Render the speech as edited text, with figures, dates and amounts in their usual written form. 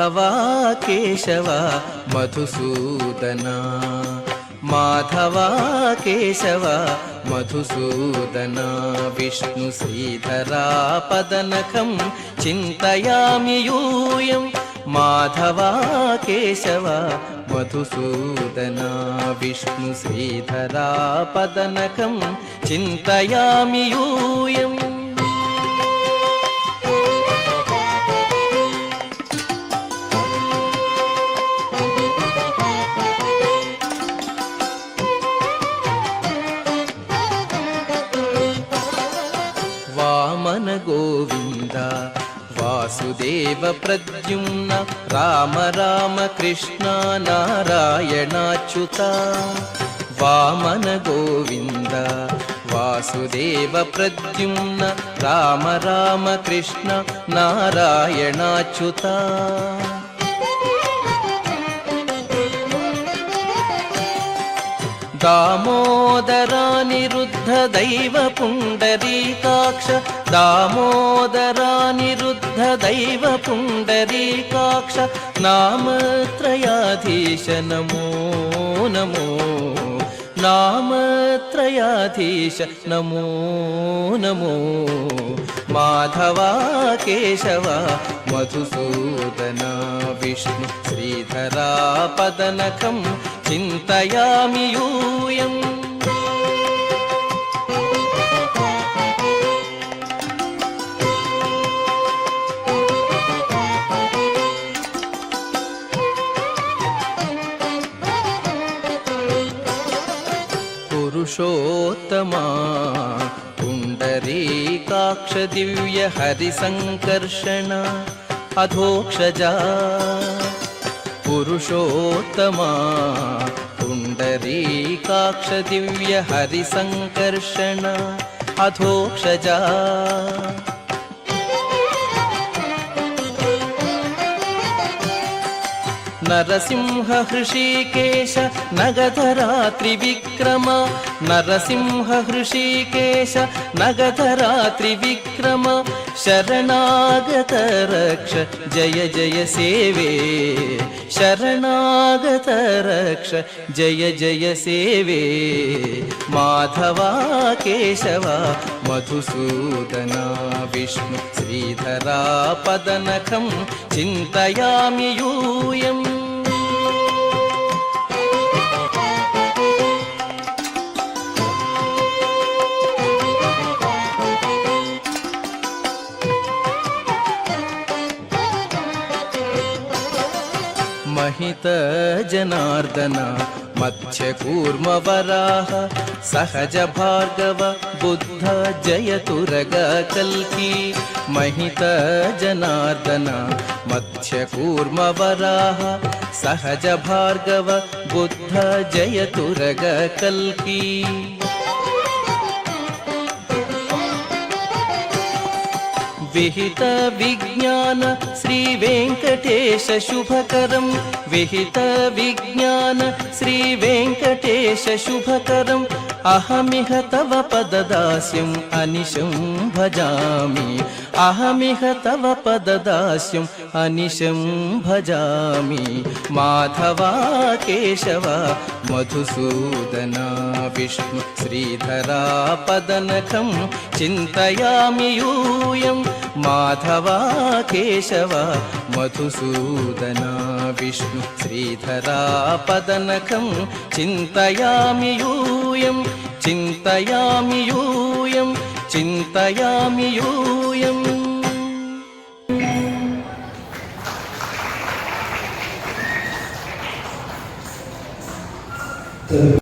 మాధవా కేశవ మధుసూదన మాధవా కేశవ మధుసూదన విష్ణు శ్రీధరా పదనఖం చింతయామి యూయం మాధవా కేశవ మధుసూదన విష్ణు శ్రీధరా పదనఖం చింతయామి యూయం వామన గోవింద వాసుదేవ ప్రద్యుమ్న రామ రామ కృష్ణ నారాయణాచ్యుత వామన గోవింద వాసుదేవ ప్రద్యుమ్న రామ రామ కృష్ణ నారాయణాచ్యుత దామోదరానిరుద్ధ దైవ పుండరీకాక్ష దామోదరానిరుద్ధ దైవ పుండరీకాక్ష నామత్రయాధీశ నమో నమో నామత్రయాధీశ నమో నమో మాధవా కేశవ మధుసూదన విష్ణు శ్రీధరా పదనఖం చింతయామి యూయం పురుషోత్తమా పుండరీకాక్ష దివ్య హరిసంకర్షణ అధోక్షజా పురుషోత్తమా పుండరీకాక్ష దివ్య హరిసంకర్షణ అధోక్షజా నరసింహ హృషీకేశ నగధరా త్రివిక్రమ నరసింహ హృషీకేశ నగధరా త్రివిక్రమ శరణాగత రక్ష జయ జయ సేవే శరణాగత రక్ష జయ జయ సేవే మాధవా కేశవ మధుసూదన విష్ణు శ్రీధరా పదనఖం చింతయామి యూయం महित जनार्दन मत्स्यकूर्म वराह सहज भार्गव बुद्ध जयतुरग कल्की महित जनार्दन मत्स्यकूर्म वराह सहज भार्गव बुद्ध जयतुरग कल्की विहित विज्ञान श्री वेंकटेश शुभकरं विहित विज्ञान श्री वेंकटेश शुभकरं अहमिह तव पददास्यम् अनिशं भजामि अहमिह तव पददास्यम् अनिशं भजामि माधवा केशव मधुसूदन विष्णु श्रीधरा पदनखं चिन्तयामि यूयं माधवा केशव मधुसूदन विष्णु श्रीधरा पदनखं चिन्तयामि यूयं चिन्तयामि यूयं चिन्तयामि यूयम्